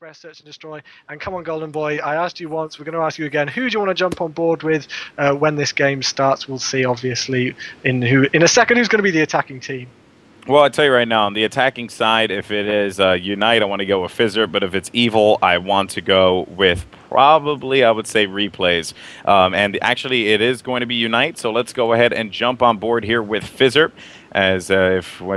Express Search and Destroy. And come on, Golden Boy, I asked you once, we're going to ask you again. Who do you want to jump on board with when this game starts? We'll see, obviously, in a second who's going to be the attacking team. Well, I'll tell you right now, on the attacking side, if it is UNiTE, I want to go with Fizzr, but if it's Evil, I want to go with probably, I would say, Replays. And actually, it is going to be UNiTE, so let's go ahead and jump on board here with Fizzr as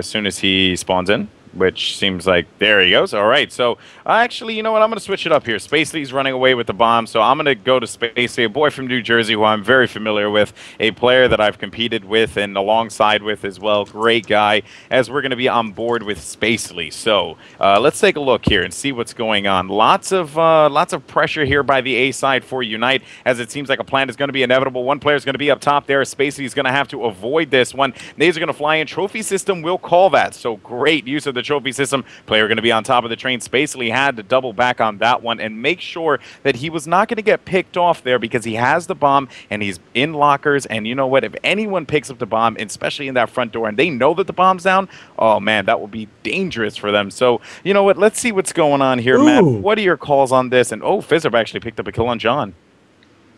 soon as he spawns in. Which seems like, there he goes. All right, so actually, you know what? I'm going to switch it up here. Spacely's running away with the bomb, so I'm going to go to Spacely, a boy from New Jersey who I'm very familiar with, a player that I've competed with and alongside with as well. Great guy, as we're going to be on board with Spacely. So let's take a look here and see what's going on. Lots of pressure here by the A side for UNiTE, as it seems like a plan is going to be inevitable. One player is going to be up top there. Spacely is going to have to avoid this one. Nades are going to fly in. Trophy system will call that, so great use of the trophy system. Player going to be on top of the train. Spacely had to double back on that one and make sure that he was not going to get picked off there because he has the bomb and he's in lockers. And you know what? If anyone picks up the bomb, especially in that front door, and they know that the bomb's down, oh man, that will be dangerous for them. So you know what? Let's see what's going on here, Matt. What are your calls on this? And oh, Fizzr actually picked up a kill on John.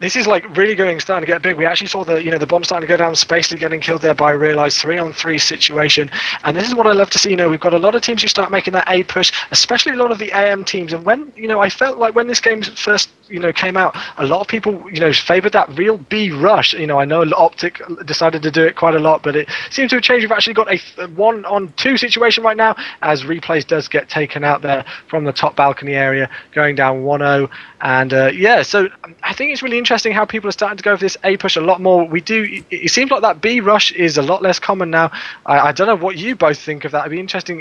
This is like really starting to get big. We actually saw the bomb starting to go down, Spacely getting killed there by Realize, 3-on-3 situation. And this is what I love to see. We've got a lot of teams who start making that A push, especially a lot of the AM teams. And when, I felt like when this game first, came out, a lot of people, favored that real B rush. I know Optic decided to do it quite a lot, but it seems to have changed. We've actually got a 1-on-2 situation right now, as Replays does get taken out there from the top balcony area, going down 1-0. And yeah, so I think it's really interesting how people are starting to go for this A push a lot more. It seems like that B rush is a lot less common now. I don't know what you both think of that. It'd be interesting,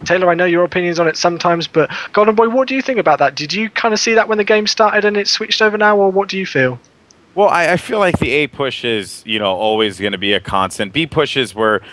Taylor, I know your opinions on it sometimes, but Golden Boy, what do you think about that? Did you kind of see that when the game started and it switched over now, or what do you feel? Well, I feel like the A push is, always going to be a constant. B pushes were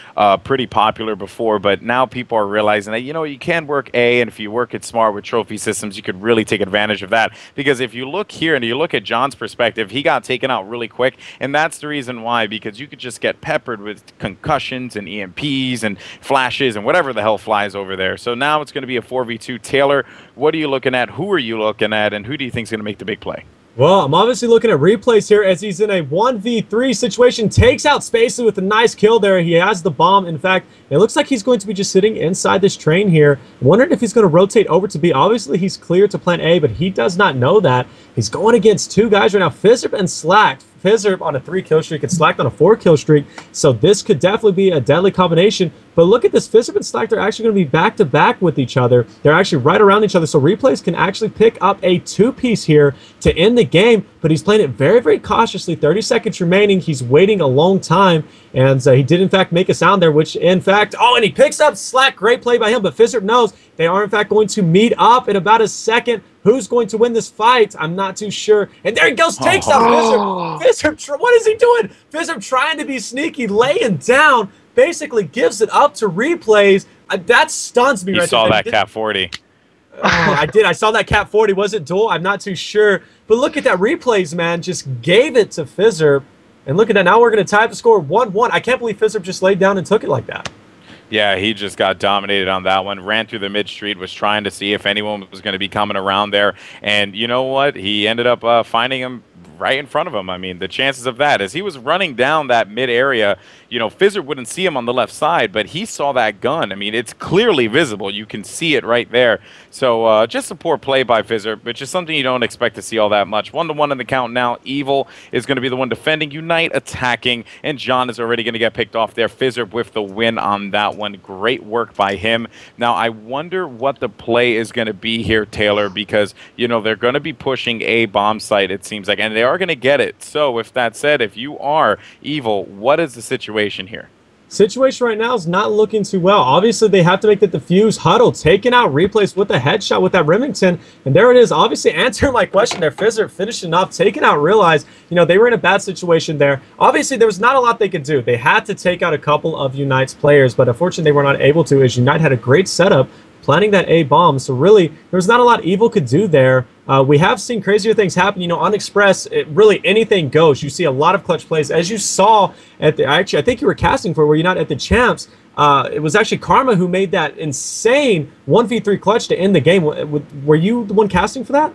pretty popular before, but now people are realizing that, you can work A, and if you work it smart with trophy systems, you could really take advantage of that. Because if you look here and you look at John's perspective, he got taken out really quick, and that's the reason why, because you could just get peppered with concussions and EMPs and flashes and whatever the hell flies over there. So now it's going to be a 4v2. Taylor, what are you looking at? Who are you looking at? And who do you think is going to make the big play? Well, I'm obviously looking at Replays here as he's in a 1v3 situation. Takes out Spacely with a nice kill there. He has the bomb. In fact, it looks like he's going to be just sitting inside this train here. Wondering if he's going to rotate over to B. Obviously, he's clear to plan A, but he does not know that. He's going against two guys right now, Fizzr and Slack. Fizzr on a 3-kill streak and Slack on a 4-kill streak. So this could definitely be a deadly combination. But look at this, Fizzr and Slack, they're actually going to be back-to-back with each other. They're actually right around each other. So Replays can actually pick up a 2-piece here to end the game. But he's playing it very, very cautiously. 30 seconds remaining. He's waiting a long time. And he did, in fact, make a sound there, which, in fact, oh, and he picks up Slack. Great play by him. But Fizzr knows they are, in fact, going to meet up in about a second. Who's going to win this fight? I'm not too sure. And there he goes, takes out Fizzr. Fizzr, what is he doing? Fizzr trying to be sneaky, laying down, basically gives it up to Replays. That stuns me right there. You saw that Cat 40. Oh, I did. I saw that Cat 40. Was it duel? I'm not too sure. But look at that. Replays, man, just gave it to Fizzr. And look at that. Now we're going to tie the score 1-1. I can't believe Fizzr just laid down and took it like that. Yeah, he just got dominated on that one. Ran through the mid-street, was trying to see if anyone was going to be coming around there. And you know what? He ended up finding him right in front of him. I mean, the chances of that, as he was running down that mid-area, Fizzr wouldn't see him on the left side, but he saw that gun. I mean, it's clearly visible. You can see it right there. So just a poor play by Fizzr, which is something you don't expect to see all that much. 1-1 in the count now. Evil is going to be the one defending, UNiTE attacking, and John is already going to get picked off there. Fizzr with the win on that one. Great work by him. Now, I wonder what the play is going to be here, Taylor, because, they're going to be pushing a bomb site, it seems like, and they are going to get it. So, with that said, if you are Evil, what is the situation here? Situation right now is not looking too well. Obviously, they have to make the defuse. Huddle taking out Replays with a headshot with that Remington. And there it is. Obviously, answering my question there. Fizzr finishing off, taking out Realize. They were in a bad situation there. Obviously, there was not a lot they could do. They had to take out a couple of UNiTE's players, but unfortunately, they were not able to, as UNiTE had a great setup planning that A bomb. So really, there's not a lot Evil could do there. We have seen crazier things happen. On Express, really anything goes. You see a lot of clutch plays, as you saw at the, actually, I think you were casting for, were you not, at the Champs? It was actually Karma who made that insane 1v3 clutch to end the game. Were you the one casting for that?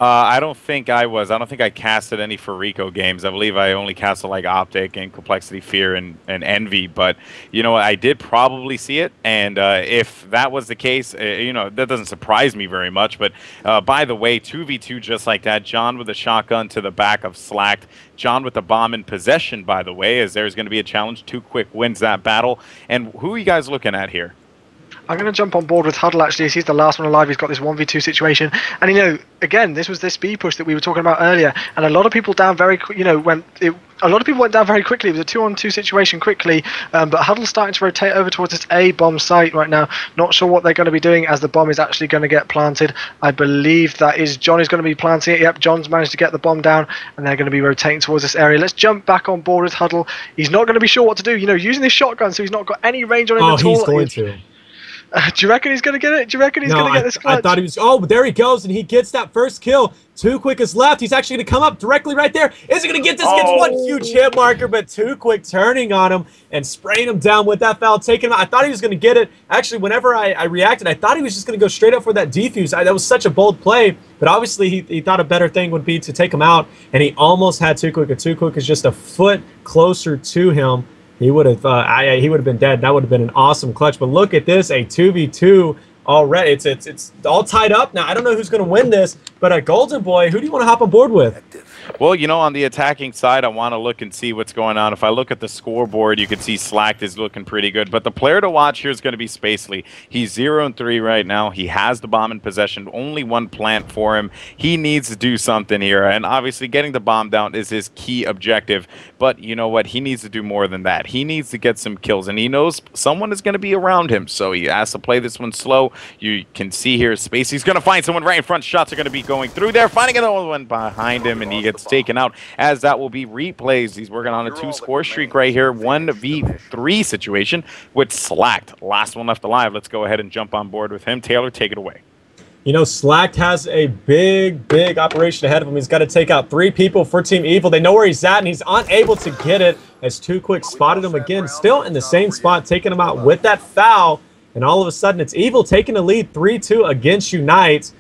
I don't think I was. I don't think I casted any Farico games. I believe I only casted like Optic and Complexity, Fear, and Envy. But you know, I did probably see it. And if that was the case, you know, that doesn't surprise me very much. But by the way, 2v2 just like that. John with a shotgun to the back of Slacked. John with the bomb in possession, by the way, as there's going to be a challenge. 2 Quick wins that battle. And who are you guys looking at here? I'm going to jump on board with Huddle, actually, as he's the last one alive. He's got this 1v2 situation. And, you know, again, this was this B push that we were talking about earlier. And a lot of people down very, you know, a lot of people went down very quickly. It was a 2-on-2 situation quickly. But Huddle's starting to rotate over towards this A bomb site right now. Not sure what they're going to be doing as the bomb is actually going to get planted. I believe that is John is going to be planting it. Yep, John's managed to get the bomb down. And they're going to be rotating towards this area. Let's jump back on board with Huddle. He's not going to be sure what to do. You know, using this shotgun, so he's not got any range on him at all. Oh, he's going to. Do you reckon he's going to get it? Do you reckon he's going to get this clutch? I thought he was... Oh, there he goes, and he gets that first kill. 2 Quick is left. He's actually going to come up directly right there. Is he going to get this? Gets one huge hit marker, but 2 Quick turning on him and spraying him down with that foul, taking him out. I thought he was going to get it. Actually, whenever I reacted, I thought he was just going to go straight up for that defuse. That was such a bold play, but obviously he thought a better thing would be to take him out, and he almost had 2 Quick. 2 Quick is just a foot closer to him. He would have been dead. That would have been an awesome clutch. But look at this, a 2v2 already. It's all tied up now. I don't know who's going to win this, but a Golden Boy, who do you want to hop on board with? Well, you know, on the attacking side, I want to look and see what's going on. If I look at the scoreboard, you can see Slacked is looking pretty good. But the player to watch here is going to be Spacely. He's 0-3 right now. He has the bomb in possession. Only one plant for him. He needs to do something here. And obviously, getting the bomb down is his key objective. But you know what? He needs to do more than that. He needs to get some kills. And he knows someone is going to be around him. So he has to play this one slow. You can see here, Spacely's going to find someone right in front. Shots are going to be going through there. Finding another one behind him. And he gets taken out, as that will be replays. He's working on a 2-score streak right here, 1v3 situation with Slacked. Last one left alive. Let's go ahead and jump on board with him. Taylor, take it away. You know, Slacked has a big operation ahead of him. He's got to take out 3 people for Team Evil. They know where he's at, and he's unable to get it as 2 Quick spotted him again, still in the same spot, taking him out with that foul. And all of a sudden, it's Evil taking the lead 3-2 against UNiTE.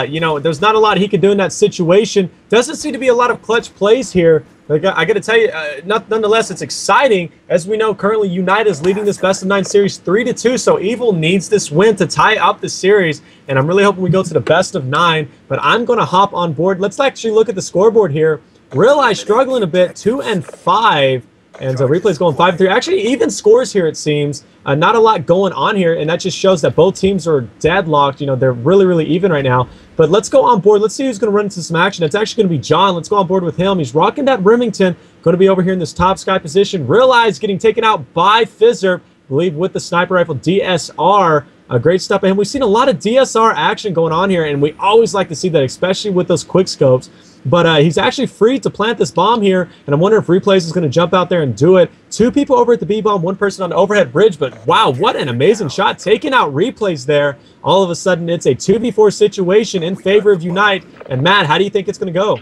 You know, there's not a lot he can do in that situation. Doesn't seem to be a lot of clutch plays here. I got to tell you, nonetheless, it's exciting. As we know, currently UNiTE is leading this best-of-9 series 3-2, so Evil needs this win to tie up the series, and I'm really hoping we go to the best-of-9, but I'm going to hop on board. Let's actually look at the scoreboard here. Realize struggling a bit, 2-5. And so replay's going 5-3. Actually, even scores here, it seems. Not a lot going on here, and that just shows that both teams are deadlocked. You know, they're really even right now. But let's go on board. Let's see who's going to run into some action. It's actually going to be John. Let's go on board with him. He's rocking that Remington. Going to be over here in this top sky position. Realize getting taken out by Fizzer, I believe, with the sniper rifle DSR. Great stuff. And we've seen a lot of DSR action going on here, and we always like to see that, especially with those quick scopes. But he's actually free to plant this bomb here, and I'm wondering if Replays is going to jump out there and do it. 2 people over at the B-bomb, 1 person on the overhead bridge, but wow, what an amazing shot. Taking out Replays there. All of a sudden, it's a 2v4 situation in favor of UNiTE. And Matt, how do you think it's going to go?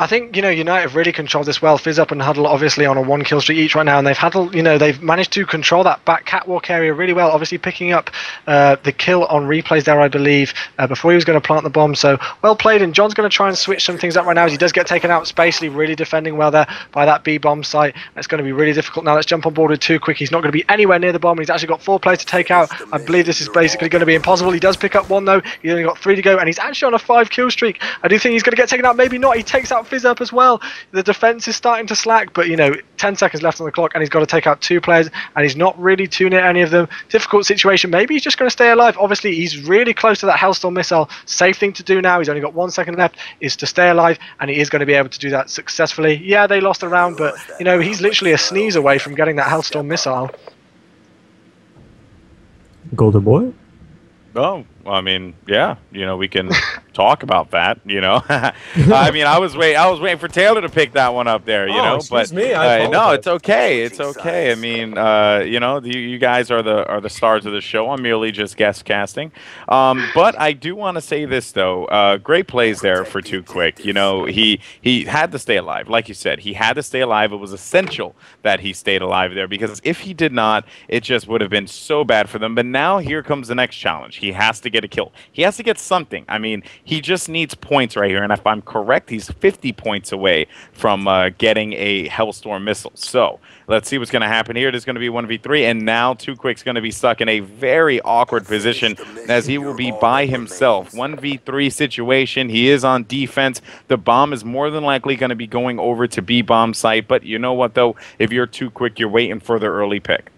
I think, you know, UNiTE have really controlled this well. Fizz Up and Huddle obviously on a 1-kill streak each right now, and they've had, you know, they've managed to control that back catwalk area really well. Obviously picking up the kill on Replays there, I believe, before he was going to plant the bomb. So well played, and John's going to try and switch some things up right now as he does get taken out. Spacely really defending well there by that B bomb site. It's going to be really difficult now. Let's jump on board with 2 Quick. He's not going to be anywhere near the bomb. He's actually got 4 players to take out. I believe this is basically going to be impossible. He does pick up 1 though. He's only got 3 to go, and he's actually on a 5-kill streak. I do think he's going to get taken out. Maybe not. He takes out Fizz Up as well. The defense is starting to slack, but you know, 10 seconds left on the clock, and he's got to take out 2 players, and he's not really too near any of them. Difficult situation. Maybe he's just going to stay alive. Obviously, he's really close to that Hellstorm missile. Safe thing to do now. He's only got 1 second left, is to stay alive, and he is going to be able to do that successfully. Yeah, they lost a round, but you know, he's literally a sneeze away from getting that Hellstorm missile. Golden Boy? Oh, I mean, yeah, we can talk about that, I mean, I was waiting for Taylor to pick that one up there, Excuse but me, I apologize. no, it's okay. It's okay. I mean, you guys are the stars of the show. I'm merely just guest casting. But I do want to say this though. Great plays there for Too Quick. He had to stay alive. Like you said, he had to stay alive. It was essential that he stayed alive there, because if he did not, it just would have been so bad for them. But now here comes the next challenge. He has to get a kill. He has to get something. I mean, he just needs points right here. And if I'm correct, he's 50 points away from getting a Hellstorm missile. So let's see what's going to happen here. It is going to be 1v3. And now Too Quick's going to be stuck in a very awkward position, as he will be by himself. 1v3 situation. He is on defense. The bomb is more than likely going to be going over to B-bomb site. But you know what, though? If you're Too Quick, you're waiting for the early pick.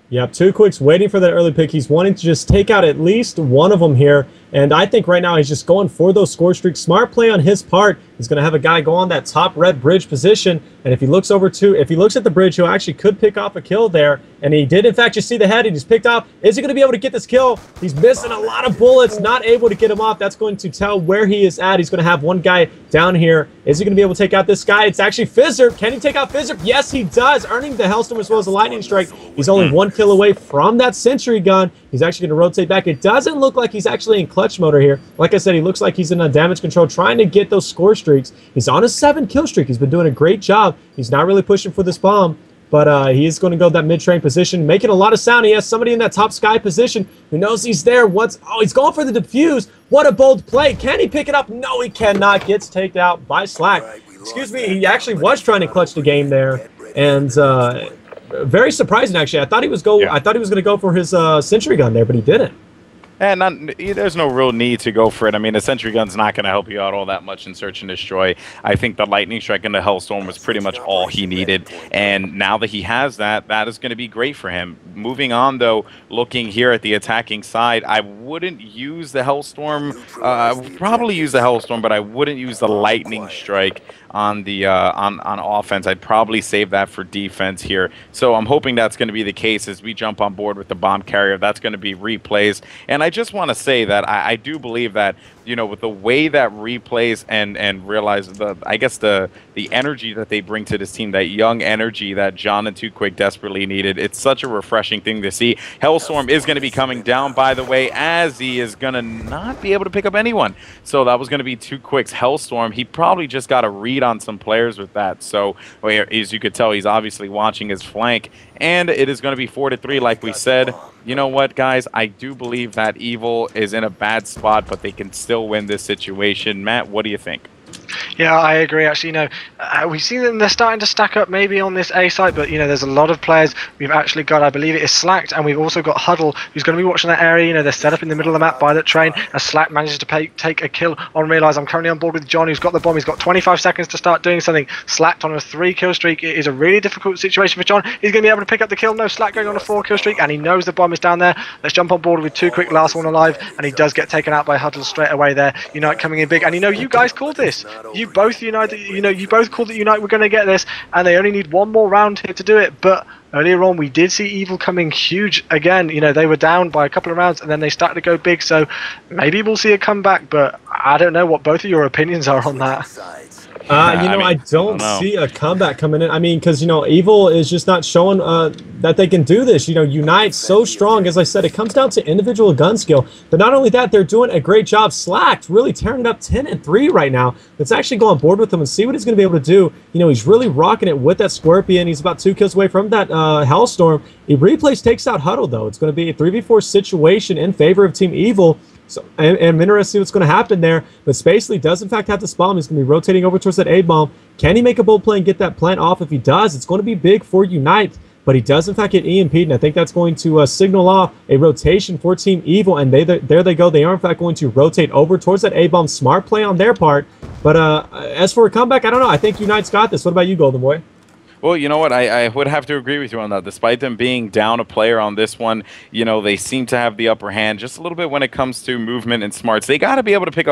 Yep, Too Quick's waiting for that early pick. He's wanting to just take out at least one of them here. And I think right now he's just going for those score streaks. Smart play on his part. He's going to have a guy go on that top red bridge position. And if he looks at the bridge, he'll actually could pick off a kill there. And he did, in fact, just see the head. He just picked off. Is he going to be able to get this kill? He's missing a lot of bullets, not able to get him off. That's going to tell where he is at. He's going to have one guy down here. Is he going to be able to take out this guy? It's actually Fizzerp. Can he take out Fizzerp? Yes, he does, earning the Hellstorm as well as the Lightning Strike. He's only one kill away from that Sentry Gun. He's actually going to rotate back. It doesn't look like he's actually in clutch mode here. Like I said, he looks like he's in a damage control, trying to get those score streaks. He's on a 7-kill streak. He's been doing a great job. He's not really pushing for this bomb, but he is going to go that mid-train position, making a lot of sound. He has somebody in that top sky position who knows he's there. He's going for the defuse. What a bold play. Can he pick it up? No, he cannot. Gets taken out by Slack. Excuse me, he actually was trying to clutch the game there, and very surprising, actually. I thought he was going to go for his Sentry Gun there, but he didn't. And there's no real need to go for it. I mean, the Sentry Gun's not going to help you out all that much in Search and Destroy. I think the Lightning Strike and the Hellstorm was pretty much all he needed. And now that he has that, that is going to be great for him. Moving on, though, looking here at the attacking side, I wouldn't use the Hellstorm. I would probably use the Hellstorm, but I wouldn't use the Lightning Strike on the on offense. I'd probably save that for defense here. So I'm hoping that's going to be the case as we jump on board with the bomb carrier. That's going to be replays. And I just want to say that I do believe that, with the way that replays and realize the energy that they bring to this team, that young energy that John and Too Quick desperately needed, it's such a refreshing thing to see. Hellstorm is going to be coming down, by the way, as he is going to not be able to pick up anyone. So that was going to be Too Quick's Hellstorm. He probably just got a read on some players with that. So as you could tell, he's obviously watching his flank, and it is going to be 4-3 like we said. You know what, guys? I do believe that Evil is in a bad spot, but they can still win this situation. Matt, what do you think? Yeah, I agree. Actually, we've seen them. They're starting to stack up maybe on this A side, but there's a lot of players. We've actually got, I believe it is Slacked, and we've also got Huddle, who's going to be watching that area. They're set up in the middle of the map by that train, and Slack manages to take a kill on Realize. I'm currently on board with John, who's got the bomb. He's got 25 seconds to start doing something. Slacked on a 3-kill streak. It is a really difficult situation for John. He's going to be able to pick up the kill. No, Slack going on a 4-kill streak, and he knows the bomb is down there. Let's jump on board with Too Quick, last one alive, and he does get taken out by Huddle straight away there. UNiTE coming in big, and you guys called this. You both you both called that UNiTE were going to get this, and they only need one more round here to do it. But earlier on, we did see Evil coming huge again. They were down by a couple of rounds, and then they started to go big. So maybe we'll see a comeback, but I don't know what both of your opinions are on that. I don't see a comeback coming in. I mean, because, Evil is just not showing that they can do this. UNiTE's so strong. As I said, it comes down to individual gun skill. But not only that, they're doing a great job. Slacked really tearing it up 10-3 right now. Let's actually go on board with him and see what he's going to be able to do. He's really rocking it with that Scorpion. He's about 2 kills away from that Hellstorm. He replays, takes out Huddle, though. It's going to be a 3v4 situation in favor of Team Evil. So, and I'm interested to see what's going to happen there. But Spacely does, in fact, have this bomb. He's going to be rotating over towards that A-bomb. Can he make a bold play and get that plant off? If he does, it's going to be big for UNiTE. But he does, in fact, get EMP'd, and I think that's going to signal off a rotation for Team Evil. And there they go. They are, in fact, going to rotate over towards that A-bomb. Smart play on their part. But as for a comeback, I don't know. I think UNiTE's got this. What about you, Golden Boy? Well, you know what? I would have to agree with you on that. Despite them being down a player on this one, they seem to have the upper hand just a little bit when it comes to movement and smarts. They got to be able to pick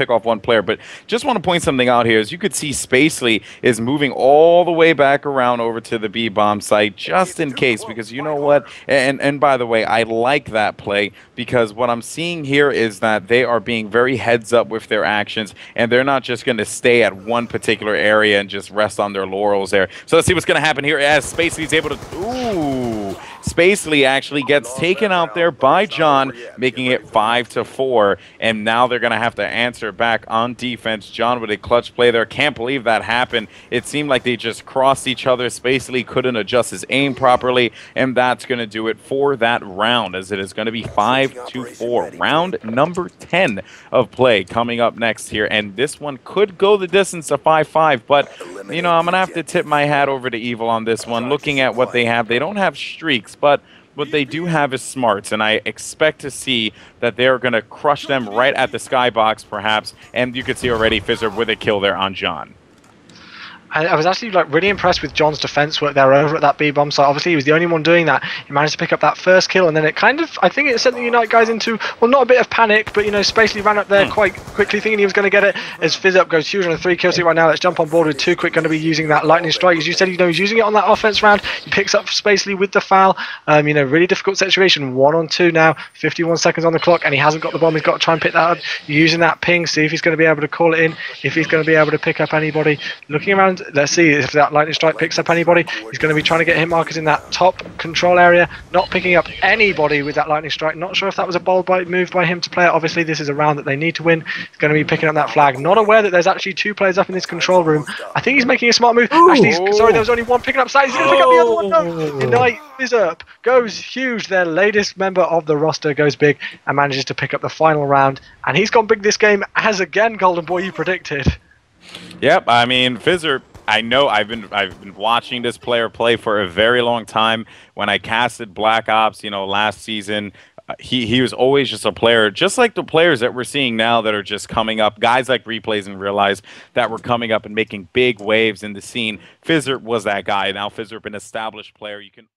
off one player. But just want to point something out here. As you could see, Spacely is moving all the way back around over to the B bomb site just in case. Because you know what? And by the way, I like that play because what I'm seeing here is that they are being very heads up with their actions, and they're not just going to stay at one particular area and just rest on their laurels there. So let's see what's going to happen here as Spacely's able to... Ooh! Spacely actually gets taken out there by John, making it 5-4. And now they're going to have to answer back on defense. John with a clutch play there. Can't believe that happened. It seemed like they just crossed each other. Spacely couldn't adjust his aim properly. And that's going to do it for that round, as it is going to be 5-4. Round number 10 of play coming up next here. And this one could go the distance to 5-5. But, I'm going to have to tip my hat over to Evil on this one. Looking at what they have, they don't have streaks, but what they do have is smarts, and I expect to see that they're going to crush them right at the skybox, perhaps. And you could see already Fizzard with a kill there on John. I was actually really impressed with John's defense work there over at that B bomb site. Obviously, he was the only one doing that. He managed to pick up that first kill, and then it kind of, I think it sent the UNiTE guys into, well, not a bit of panic, but Spacely ran up there quite quickly, thinking he was going to get it. As FizzUp goes huge on a 3-kill streak right now. Let's jump on board with Too Quick, going to be using that lightning strike. As you said, he's using it on that offense round. He picks up Spacely with the foul. Really difficult situation. 1-on-2 now. 51 seconds on the clock, and he hasn't got the bomb. He's got to try and pick that up. Using that ping, see if he's going to be able to call it in. If he's going to be able to pick up anybody. Looking around, let's see if that lightning strike picks up anybody. He's going to be trying to get hit markers in that top control area, not picking up anybody with that lightning strike. Not sure if that was a bold move by him to play it. Obviously, this is a round that they need to win. He's going to be picking up that flag. Not aware that there's actually 2 players up in this control room. I think he's making a smart move. Actually, sorry, there was only one picking up side. He's going to pick up the other one. No, UNiTE FizzUp goes huge. Their latest member of the roster goes big and manages to pick up the final round. And he's gone big this game, as again, Golden Boy, you predicted. Yep, I mean, Fizzard, I know I've been watching this player play for a very long time. When I casted Black Ops, last season, he was always just a player, just like the players that we're seeing now that are just coming up. Guys like Replays and Realize that were coming up and making big waves in the scene. Fizzard was that guy. Now Fizzard, an established player. You can